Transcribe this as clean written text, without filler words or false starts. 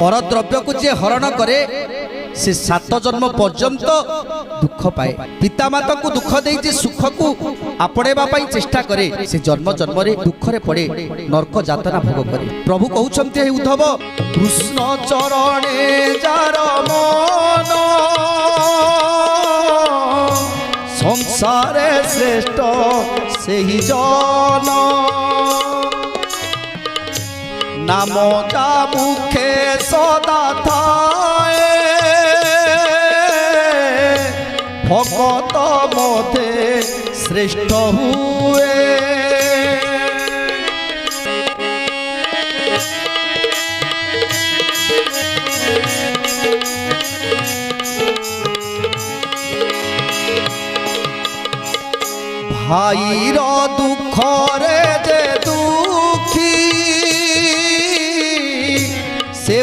परद्रव्य को जे हरण करे से 7 जन्म पर्यंत दुख पाए। पितामाता को दुख दे सुख को आपणेबा पई चेष्टा करे से जन्म जन्म रे दुख रे पड़े नरक यातना भोग करे। प्रभु कहउछन्ते हे उद्धव कृष्ण चरणे जार मन संसारे श्रेष्ठ सेहि जन नाम जा मुखे सदा थाए भगत मते श्रेष्ठ हुए। भाईर दुख रे